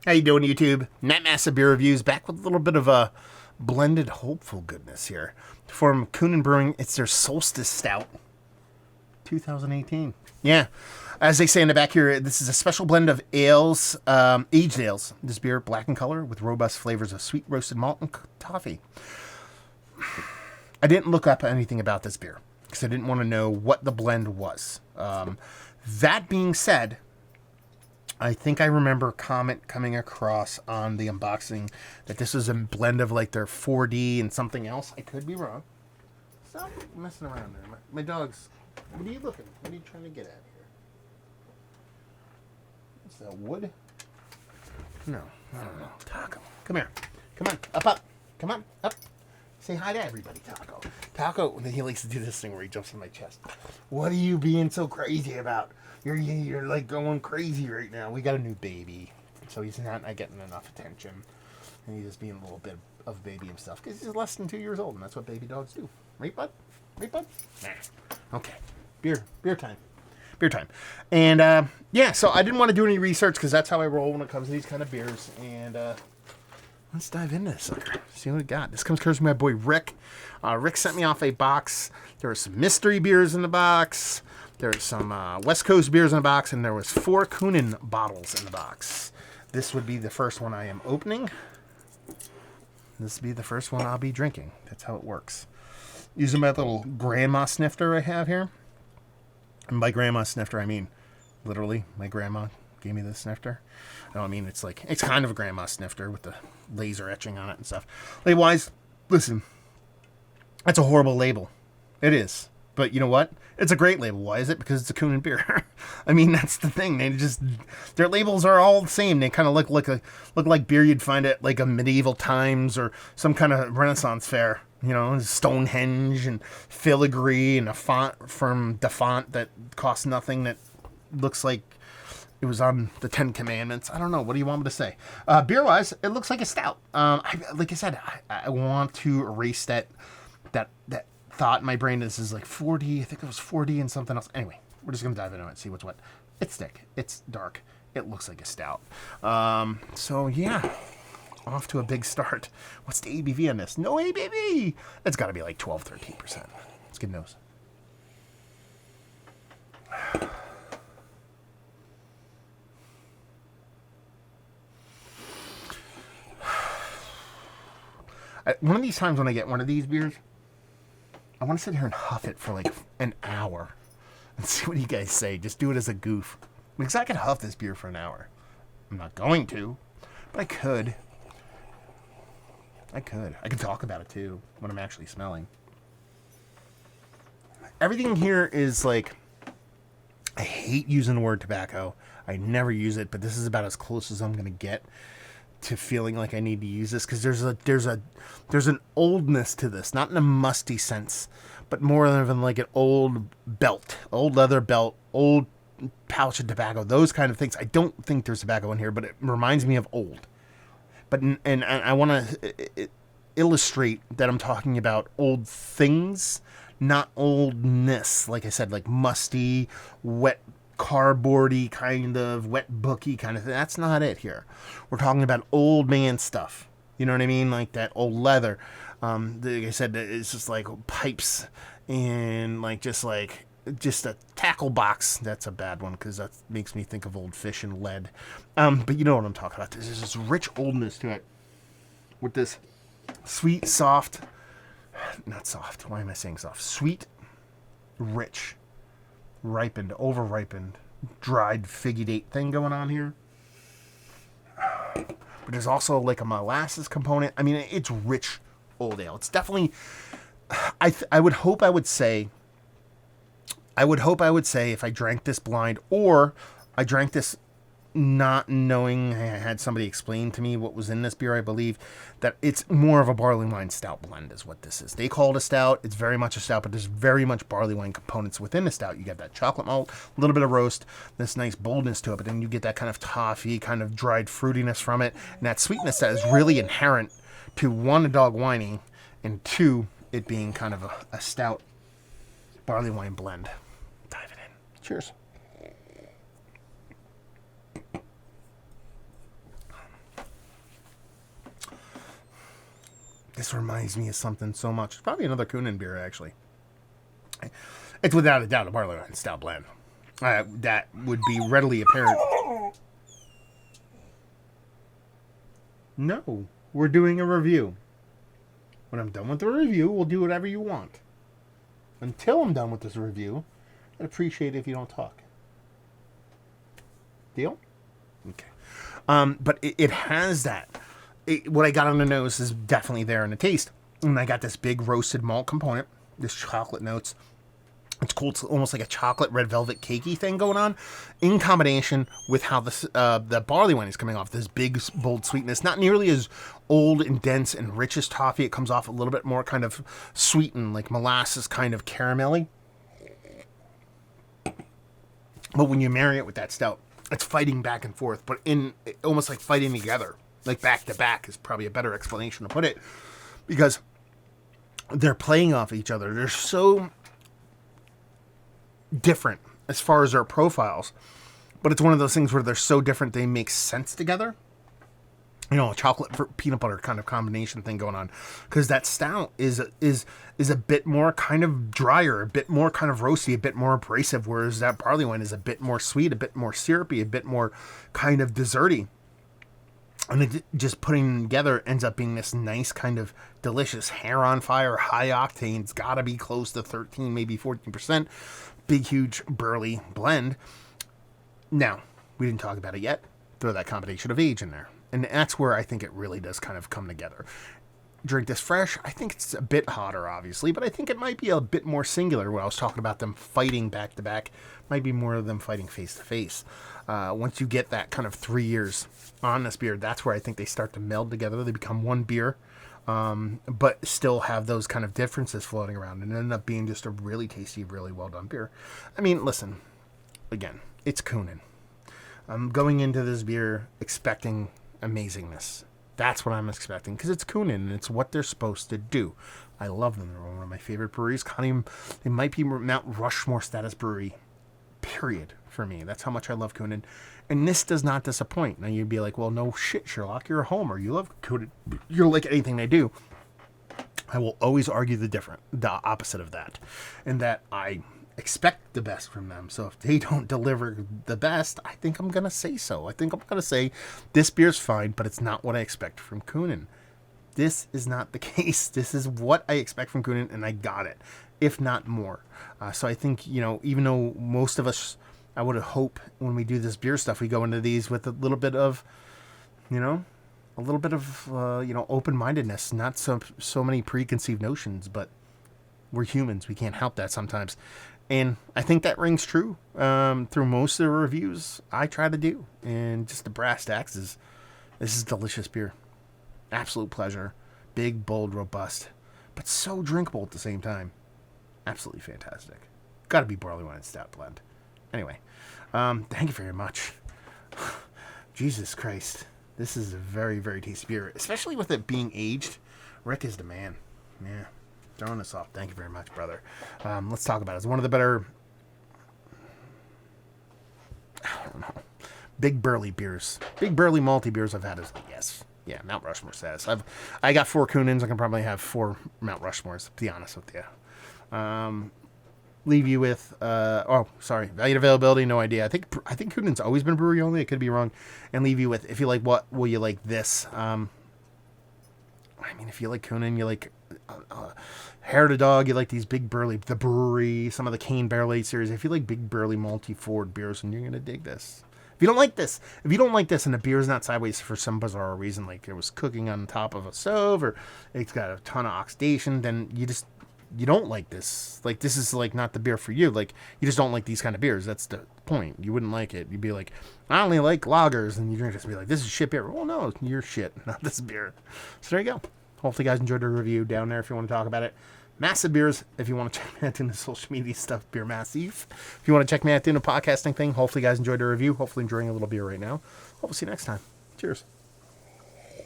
How you doing, YouTube? Matt Massa Beer Reviews back with a little bit of a blended hopeful goodness here. From Kuhnehen Brewing, it's their Solstice Stout 2018. Yeah, as they say in the back here, this is a special blend of ales, aged ales. This beer, black in color, with robust flavors of sweet roasted malt and toffee. I didn't look up anything about this beer because I didn't want to know what the blend was. That being said, I think I remember a comment coming across on the unboxing that this was a blend of like their 4D and something else. I could be wrong. Stop messing around there. My dog's... What are you looking? What are you trying to get at here? Is that wood? No, I don't know. Taco. Come here. Come on. Up. Come on. Up. Say hi to everybody, Taco. Taco, he likes to do this thing where he jumps on my chest. What are you being so crazy about? You're like going crazy right now. We got a new baby, so he's not getting enough attention, and he's just being a little bit of baby himself because he's less than 2 years old, and that's what baby dogs do. Right, bud? Right, bud? Nah. Okay. Beer time. And yeah, so I didn't want to do any research because that's how I roll when it comes to these kind of beers. And let's dive into this sucker. See what we got. This comes courtesy of my boy Rick. Rick sent me off a box. There were some mystery beers in the box. There's some West Coast beers in the box, and there was 4 Kuhnehen bottles in the box. This would be the first one I am opening. This would be the first one I'll be drinking. That's how it works. Using my little grandma snifter I have here. And by grandma snifter, I mean literally my grandma gave me this snifter. I don't mean it's kind of a grandma snifter with the laser etching on it and stuff. Label-wise, listen, that's a horrible label. It is. But you know what? It's a great label. Why is it? Because it's a Kuhnhen beer. I mean, that's the thing. Their labels are all the same. They kind of look like beer you'd find at like a medieval times or some kind of Renaissance fair. You know, Stonehenge and filigree and a font from the font that costs nothing that looks like it was on the 10 Commandments. I don't know. What do you want me to say? Beer-wise, it looks like a stout. Like I said, I want to erase that thought in my brain. This is like 4D. I think it was 4D and something else. Anyway, we're just going to dive into it, see what's what. It's thick. It's dark. It looks like a stout. So, yeah. Off to a big start. What's the ABV on this? No ABV! It's got to be like 12, 13%. Let's get a nose. One of these times when I get one of these beers, I want to sit here and huff it for like an hour and see what you guys say. Just do it as a goof. Because I could huff this beer for an hour. I'm not going to, but I could. I could talk about it too when I'm actually smelling. Everything here is like, I hate using the word tobacco. I never use it, but this is about as close as I'm going to get to feeling like I need to use this because there's an oldness to this, not in a musty sense, but more than like an old belt, old leather belt, old pouch of tobacco, those kind of things. I don't think there's tobacco in here, but it reminds me of old. But and I want to illustrate that I'm talking about old things, not oldness. Like I said, like musty, wet, cardboardy kind of, wet booky kind of thing. That's not it here. We're talking about old man stuff. You know what I mean? Like that old leather. Like I said, it's just like pipes and just a tackle box. That's a bad one because that makes me think of old fish and lead. But you know what I'm talking about. There's this rich oldness to it with this sweet, soft, not soft. Why am I saying soft? Sweet, rich, ripened, over-ripened, dried figgy date thing going on here. But there's also like a molasses component. I mean, it's rich old ale. It's definitely, I would hope I would say if I drank this blind or I drank this not knowing, I had somebody explain to me what was in this beer, I believe, that it's more of a barley wine stout blend is what this is. They call it a stout. It's very much a stout, but there's very much barley wine components within the stout. You get that chocolate malt, a little bit of roast, this nice boldness to it, but then you get that kind of toffee, kind of dried fruitiness from it, and that sweetness that is really inherent to, one, a dog whining, and two, it being kind of a stout barley wine blend. Dive it in. Cheers. This reminds me of something so much. It's probably another Kuhnhen beer, actually. It's without a doubt a barley wine stout blend. That would be readily apparent. No, we're doing a review. When I'm done with the review, we'll do whatever you want. Until I'm done with this review, I'd appreciate it if you don't talk. Deal? Okay. But it has that. What I got on the nose is definitely there in the taste. And I got this big roasted malt component, this chocolate notes. It's cool. It's almost like a chocolate red velvet cakey thing going on, in combination with how the barley wine is coming off. This big, bold sweetness, not nearly as old and dense and rich as toffee. It comes off a little bit more kind of sweetened, like molasses, kind of caramelly. But when you marry it with that stout, it's fighting back and forth, but in almost like fighting together, like back to back is probably a better explanation to put it, because they're playing off each other. They're so different as far as their profiles, but it's one of those things where they're so different they make sense together. You know, a chocolate peanut butter kind of combination thing going on, because that stout is a bit more kind of drier, a bit more kind of roasty, a bit more abrasive, whereas that barley wine is a bit more sweet, a bit more syrupy, a bit more kind of desserty. And it just putting them together ends up being this nice kind of delicious hair on fire, high octane. It's got to be close to 13, maybe 14%. Big, huge, burly blend. Now, we didn't talk about it yet. Throw that combination of age in there. And that's where I think it really does kind of come together. Drink this fresh. I think it's a bit hotter, obviously, but I think it might be a bit more singular. When I was talking about them fighting back to back, might be more of them fighting face to face. Once you get that kind of 3 years on this beer, that's where I think they start to meld together. They become one beer, but still have those kind of differences floating around, and end up being just a really tasty, really well done beer. I mean, listen, again, it's Kuhnhen. I'm going into this beer expecting amazingness. That's what I'm expecting, because it's Kuhnhen, and it's what they're supposed to do. I love them. They're one of my favorite breweries. They might be Mount Rushmore status brewery, period, for me. That's how much I love Kuhnhen. And this does not disappoint. Now, you'd be like, well, no shit, Sherlock. You're a homer. You love Kuhnhen. You'll like anything they do. I will always argue the opposite of that. And that I expect the best from them. So if they don't deliver the best, I think I'm going to say so. I think I'm going to say this beer's fine, but it's not what I expect from Kuhnhen. This is not the case. This is what I expect from Kuhnhen, and I got it, if not more. So I think, even though most of us, I would hope when we do this beer stuff, we go into these with a little bit of, open-mindedness, not so many preconceived notions, but we're humans. We can't help that sometimes. And I think that rings true through most of the reviews I try to do. And just the brass tacks this is delicious beer. Absolute pleasure. Big, bold, robust, but so drinkable at the same time. Absolutely fantastic. Got to be barley wine stout blend. Anyway, thank you very much. Jesus Christ. This is a very, very tasty beer, especially with it being aged. Rick is the man. Yeah. Throwing us off. Thank you very much, brother. Let's talk about it. It's one of the better, big burly beers. Big burly malty beers I've had. Yes. Yeah, Mount Rushmore says. I got 4 Kuhnens. I can probably have 4 Mount Rushmores, to be honest with you. Leave you with, value and availability, no idea. I think Kuhnen's always been brewery only. I could be wrong. And leave you with, if you like what, will you like this? If you like Kuhnhen, you like Hair to Dog, you like these big burly, the brewery, some of the Cane Barrel Age series. If you like big burly malty forward beers, and you're going to dig this. If you don't like this and the beer's not sideways for some bizarre reason, like it was cooking on top of a stove or it's got a ton of oxidation, then you don't like this. Like, this is like not the beer for you. Like, you just don't like these kind of beers. That's the point. You wouldn't like it. You'd be like, I only like lagers, and you're going to just be like, this is shit beer. Well, no, you're shit, not this beer. So there you go. Hopefully you guys enjoyed the review down there if you want to talk about it. Massive Beers, if you want to check me out doing the social media stuff, Beer Massive. If you want to check me out doing the podcasting thing, hopefully you guys enjoyed the review. Hopefully enjoying a little beer right now. Hope we'll see you next time. Cheers.